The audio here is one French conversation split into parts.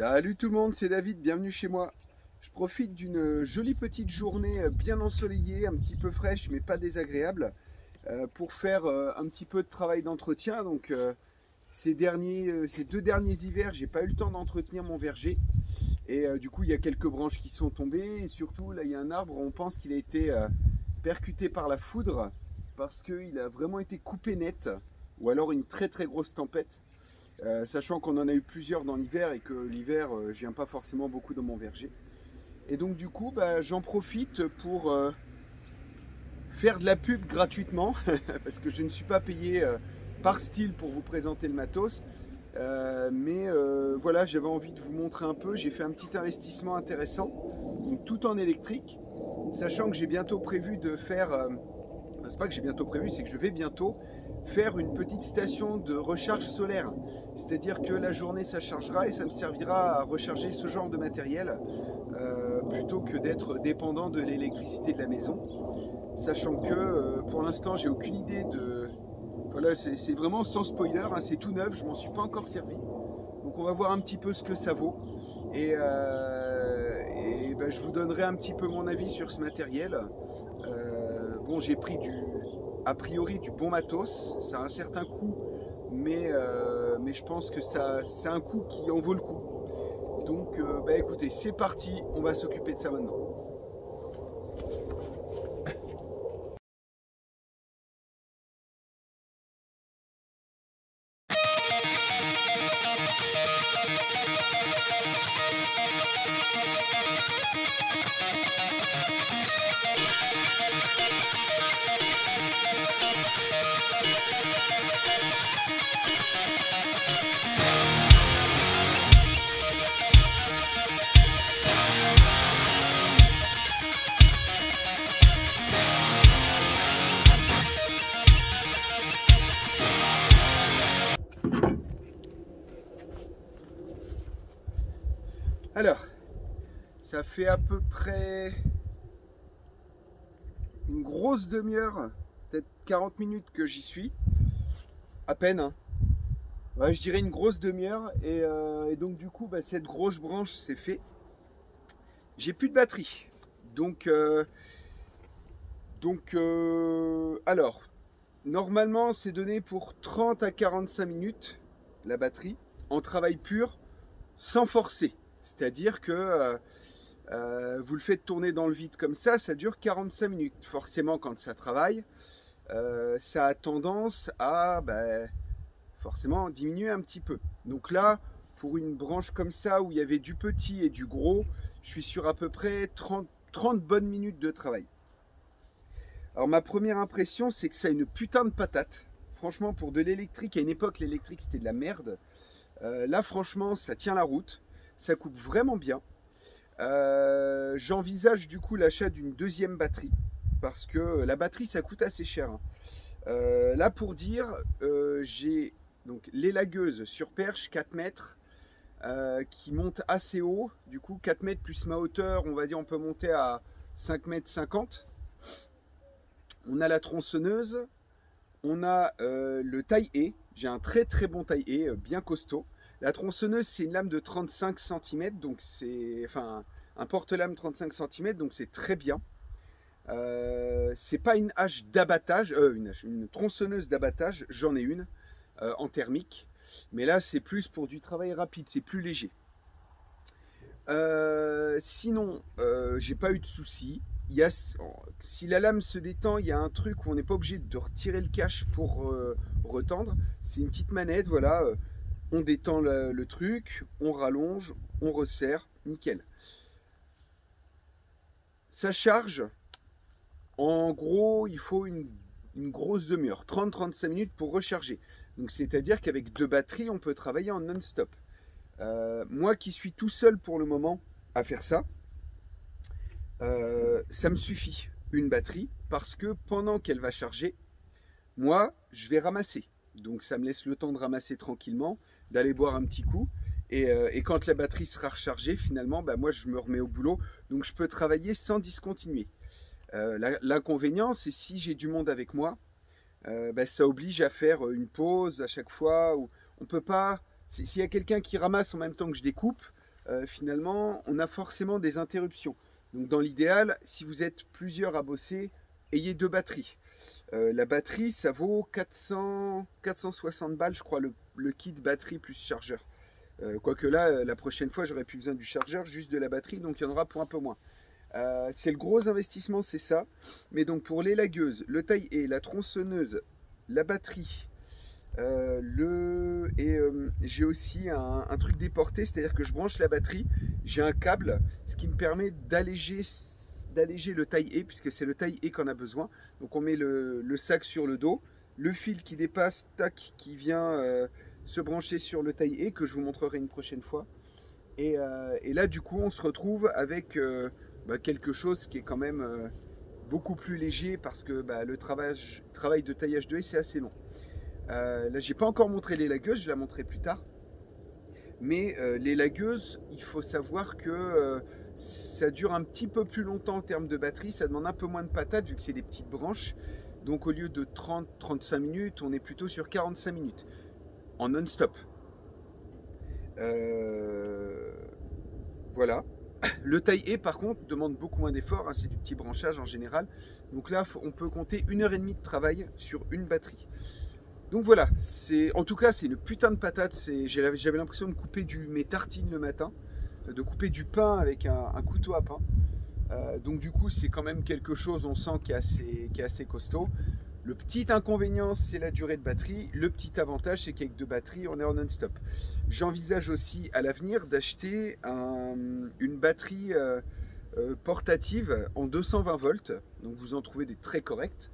Salut tout le monde, c'est David, bienvenue chez moi. Je profite d'une jolie petite journée bien ensoleillée, un petit peu fraîche mais pas désagréable, pour faire un petit peu de travail d'entretien. Donc ces deux derniers hivers, j'ai pas eu le temps d'entretenir mon verger. Et du coup, il y a quelques branches qui sont tombées. Et surtout, là, il y a un arbre, on pense qu'il a été percuté par la foudre parce qu'il a vraiment été coupé net, ou alors une très très grosse tempête. Sachant qu'on en a eu plusieurs dans l'hiver et que l'hiver, je viens pas forcément beaucoup dans mon verger. Et donc du coup, j'en profite pour faire de la pub gratuitement, parce que je ne suis pas payé par style pour vous présenter le matos. Voilà, j'avais envie de vous montrer un peu. J'ai fait un petit investissement intéressant, donc tout en électrique, sachant que j'ai bientôt prévu de faire... c'est pas que j'ai bientôt prévu, c'est que je vais bientôt faire une petite station de recharge solaire. C'est-à-dire que la journée ça chargera et ça me servira à recharger ce genre de matériel plutôt que d'être dépendant de l'électricité de la maison. Sachant que pour l'instant j'ai aucune idée de... Voilà, c'est vraiment sans spoiler, hein, c'est tout neuf, je m'en suis pas encore servi. Donc on va voir un petit peu ce que ça vaut. Et je vous donnerai un petit peu mon avis sur ce matériel. Bon, j'ai pris a priori du bon matos, ça a un certain coût, mais je pense que c'est un coût qui en vaut le coup. Donc écoutez, c'est parti, on va s'occuper de ça maintenant. Alors, ça fait à peu près une grosse demi-heure, peut-être 40 minutes que j'y suis, à peine, hein. Ouais, je dirais une grosse demi-heure, et donc du coup, cette grosse branche c'est fait. J'ai plus de batterie, alors, normalement c'est donné pour 30 à 45 minutes, la batterie, en travail pur, sans forcer. C'est-à-dire que vous le faites tourner dans le vide comme ça dure 45 minutes. Forcément, quand ça travaille, ça a tendance à forcément diminuer un petit peu. Donc là, pour une branche comme ça, où il y avait du petit et du gros, je suis sur à peu près 30 bonnes minutes de travail. Alors ma première impression, c'est que ça a une putain de patate. Franchement, pour de l'électrique, à une époque, l'électrique, c'était de la merde. Là, franchement, ça tient la route. Ça coupe vraiment bien. J'envisage du coup l'achat d'une deuxième batterie, parce que la batterie, ça coûte assez cher, hein. Là, pour dire, j'ai donc l'élagueuse sur perche 4 mètres qui monte assez haut. Du coup, 4 mètres plus ma hauteur, on va dire, on peut monter à 5 mètres 50. On a la tronçonneuse, on a le taille-haie. J'ai un très très bon taille-haie, bien costaud. La tronçonneuse, c'est une lame de 35 cm, donc c'est... Enfin, un porte-lame 35 cm, donc c'est très bien. C'est pas une hache d'abattage, une tronçonneuse d'abattage, j'en ai une en thermique. Mais là, c'est plus pour du travail rapide, c'est plus léger. Sinon, j'ai pas eu de soucis. Si la lame se détend, il y a un truc où on n'est pas obligé de retirer le cache pour retendre. C'est une petite manette, voilà. On détend le truc, on rallonge, on resserre, nickel. Ça charge. En gros, il faut une grosse demi-heure, 30-35 minutes pour recharger. Donc c'est-à-dire qu'avec deux batteries, on peut travailler en non-stop. Moi qui suis tout seul pour le moment à faire ça, ça me suffit, une batterie, parce que pendant qu'elle va charger, moi, je vais ramasser. Donc ça me laisse le temps de ramasser tranquillement, d'aller boire un petit coup. Et quand la batterie sera rechargée, finalement, moi je me remets au boulot. Donc je peux travailler sans discontinuer. L'inconvénient, c'est si j'ai du monde avec moi, ça oblige à faire une pause à chaque fois. Où on peut pas. S'il y a quelqu'un qui ramasse en même temps que je découpe, finalement, on a forcément des interruptions. Donc dans l'idéal, si vous êtes plusieurs à bosser, ayez 2 batteries. La batterie, ça vaut 460 balles, je crois, le kit batterie plus chargeur. Quoique là, la prochaine fois, j'aurai plus besoin du chargeur, juste de la batterie, donc il y en aura pour un peu moins. C'est le gros investissement, c'est ça. Mais donc pour les lagueuses, le taille-haie, la tronçonneuse, la batterie, j'ai aussi un truc déporté, c'est-à-dire que je branche la batterie, j'ai un câble, ce qui me permet d'alléger le taille-haie, puisque c'est le taille-haie qu'on a besoin. Donc on met le sac sur le dos, le fil qui dépasse, tac, qui vient se brancher sur le taille-haie, que je vous montrerai une prochaine fois. Et là, du coup, on se retrouve avec quelque chose qui est quand même beaucoup plus léger, parce que le travail de taillage de haie, c'est assez long. Là, j'ai pas encore montré les lagueuses, je la montrerai plus tard. Mais les lagueuses, il faut savoir que ça dure un petit peu plus longtemps en termes de batterie, ça demande un peu moins de patates vu que c'est des petites branches. Donc au lieu de 30-35 minutes, on est plutôt sur 45 minutes en non-stop. Voilà. Le taille-haie par contre demande beaucoup moins d'efforts, hein, c'est du petit branchage en général. Donc là, on peut compter 1h30 de travail sur une batterie. Donc voilà, en tout cas c'est une putain de patate. J'avais l'impression de couper mes tartines le matin, de couper du pain avec un couteau à pain. Donc du coup c'est quand même quelque chose, on sent, qui est assez costaud. Le petit inconvénient, c'est la durée de batterie. Le petit avantage, c'est qu'avec 2 batteries, on est en non-stop. J'envisage aussi à l'avenir d'acheter une batterie portative en 220 volts. Donc vous en trouvez des très correctes.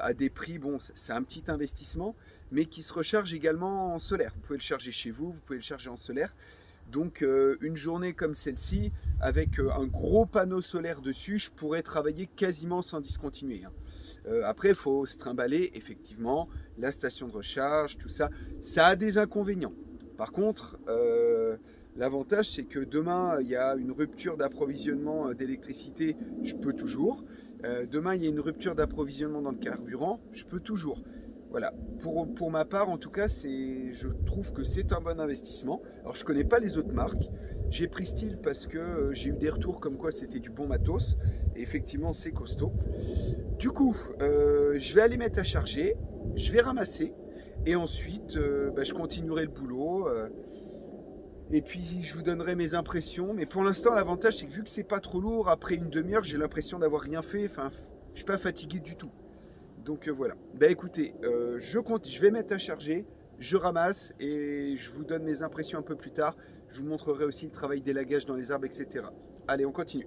À des prix, bon, c'est un petit investissement, mais qui se recharge également en solaire. Vous pouvez le charger chez vous, vous pouvez le charger en solaire. Donc une journée comme celle-ci, avec un gros panneau solaire dessus, je pourrais travailler quasiment sans discontinuer. Après, il faut se trimballer, effectivement, la station de recharge, tout ça, ça a des inconvénients. Par contre, l'avantage, c'est que demain, il y a une rupture d'approvisionnement d'électricité, je peux toujours. Demain, il y a une rupture d'approvisionnement dans le carburant, je peux toujours. Voilà, pour ma part, en tout cas, je trouve que c'est un bon investissement. Alors, je ne connais pas les autres marques. J'ai pris Stihl parce que j'ai eu des retours comme quoi c'était du bon matos. Et effectivement, c'est costaud. Du coup, je vais aller mettre à charger, je vais ramasser. Et ensuite, je continuerai le boulot. Et puis, je vous donnerai mes impressions. Mais pour l'instant, l'avantage, c'est que vu que c'est pas trop lourd, après une demi-heure, j'ai l'impression d'avoir rien fait. Enfin, je suis pas fatigué du tout. Donc voilà. Écoutez, je vais mettre à charger, je ramasse et je vous donne mes impressions un peu plus tard. Je vous montrerai aussi le travail d'élagage dans les arbres, etc. Allez, on continue.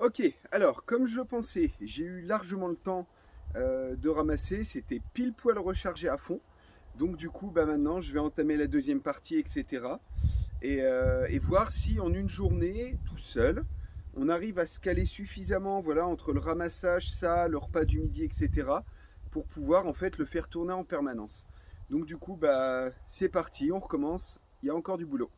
Ok, alors comme je le pensais, j'ai eu largement le temps de ramasser, c'était pile poil rechargé à fond. Donc du coup, maintenant, je vais entamer la deuxième partie, etc. Et voir si en une journée, tout seul, on arrive à se caler suffisamment, voilà, entre le ramassage, ça, le repas du midi, etc. pour pouvoir en fait le faire tourner en permanence. Donc du coup, c'est parti, on recommence, il y a encore du boulot.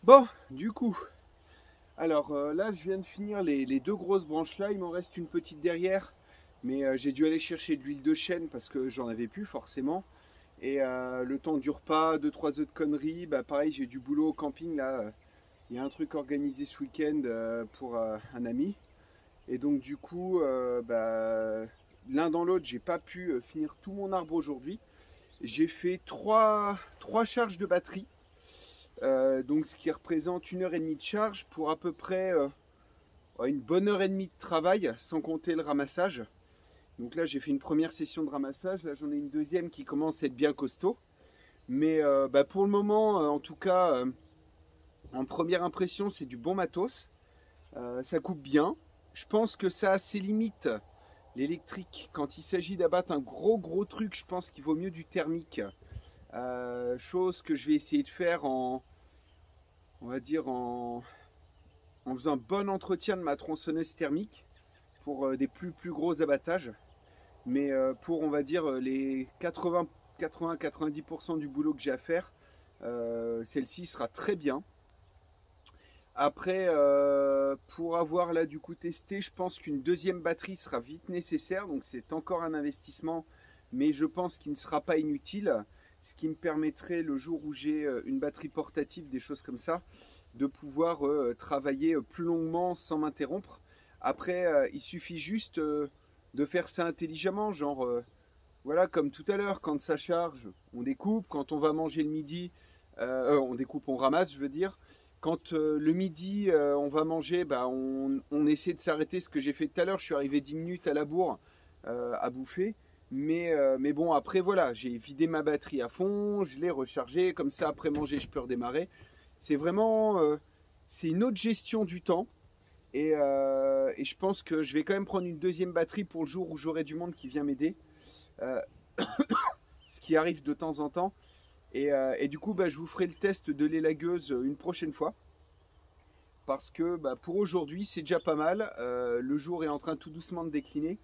Bon, du coup, alors là je viens de finir les deux grosses branches là, il m'en reste une petite derrière, mais j'ai dû aller chercher de l'huile de chêne parce que j'en avais plus forcément. Et le temps du repas, 2-3 œufs de conneries, bah pareil, j'ai du boulot au camping là. Il y a un truc organisé ce week-end pour un ami. Et donc du coup, bah, l'un dans l'autre, j'ai pas pu finir tout mon arbre aujourd'hui. J'ai fait 3 charges de batterie. Donc ce qui représente 1h30 de charge pour à peu près une bonne heure et demie de travail, sans compter le ramassage. Donc là j'ai fait une première session de ramassage, là j'en ai une deuxième qui commence à être bien costaud. Mais bah, pour le moment, en tout cas, en première impression, c'est du bon matos. Ça coupe bien. Je pense que ça a ses limites, l'électrique. Quand il s'agit d'abattre un gros truc, je pense qu'il vaut mieux du thermique. Chose que je vais essayer de faire on va dire en faisant un bon entretien de ma tronçonneuse thermique pour des plus gros abattages. Mais pour, on va dire, les 80-90% du boulot que j'ai à faire, celle-ci sera très bien. Après, pour avoir là du coup testé, je pense qu'une deuxième batterie sera vite nécessaire. Donc c'est encore un investissement, mais je pense qu'il ne sera pas inutile. Ce qui me permettrait, le jour où j'ai une batterie portative, des choses comme ça, de pouvoir travailler plus longuement sans m'interrompre. Après, il suffit juste de faire ça intelligemment, genre voilà, comme tout à l'heure, quand ça charge, on découpe. Quand on va manger le midi, on découpe, on ramasse, je veux dire. Quand le midi, on va manger, bah, on essaie de s'arrêter. Ce que j'ai fait tout à l'heure, je suis arrivé 10 minutes à la bourre à bouffer. Mais bon, après, voilà, j'ai vidé ma batterie à fond, je l'ai rechargée. Comme ça, après manger, je peux redémarrer. C'est vraiment, c'est une autre gestion du temps. Et je pense que je vais quand même prendre une deuxième batterie pour le jour où j'aurai du monde qui vient m'aider. Ce qui arrive de temps en temps. Et du coup, bah, je vous ferai le test de l'élagueuse une prochaine fois. Parce que bah, pour aujourd'hui, c'est déjà pas mal. Le jour est en train tout doucement de décliner.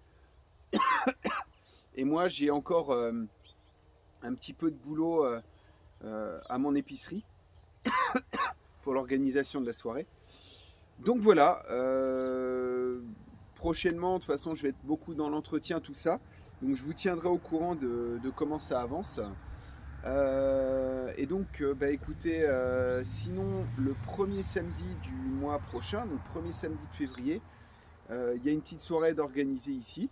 Et moi, j'ai encore un petit peu de boulot à mon épicerie pour l'organisation de la soirée. Donc voilà, prochainement, de toute façon, je vais être beaucoup dans l'entretien, tout ça. Donc je vous tiendrai au courant de comment ça avance. Et donc, bah, écoutez, sinon, le premier samedi du mois prochain, donc premier samedi de février, il y a une petite soirée d'organiser ici.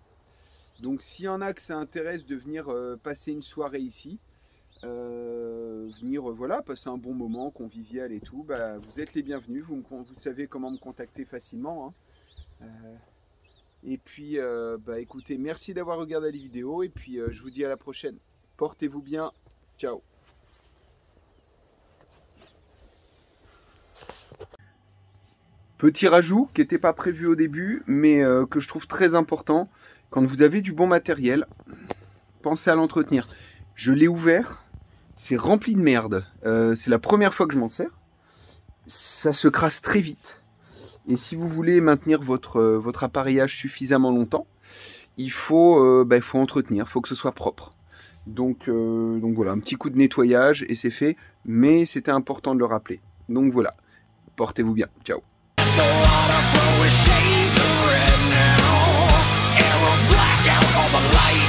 Donc s'il y en a que ça intéresse de venir passer une soirée ici, venir voilà, passer un bon moment, convivial et tout, bah, vous êtes les bienvenus, vous savez comment me contacter facilement. Hein. Et puis bah, écoutez, merci d'avoir regardé la vidéo et puis je vous dis à la prochaine. Portez-vous bien, ciao. Petit rajout qui n'était pas prévu au début, mais que je trouve très important. Quand vous avez du bon matériel, pensez à l'entretenir. Je l'ai ouvert, c'est rempli de merde. C'est la première fois que je m'en sers. Ça se crasse très vite. Et si vous voulez maintenir votre appareillage suffisamment longtemps, il faut entretenir, il faut que ce soit propre. Donc voilà, un petit coup de nettoyage et c'est fait. Mais c'était important de le rappeler. Donc voilà, portez-vous bien. Ciao. Black out all the light.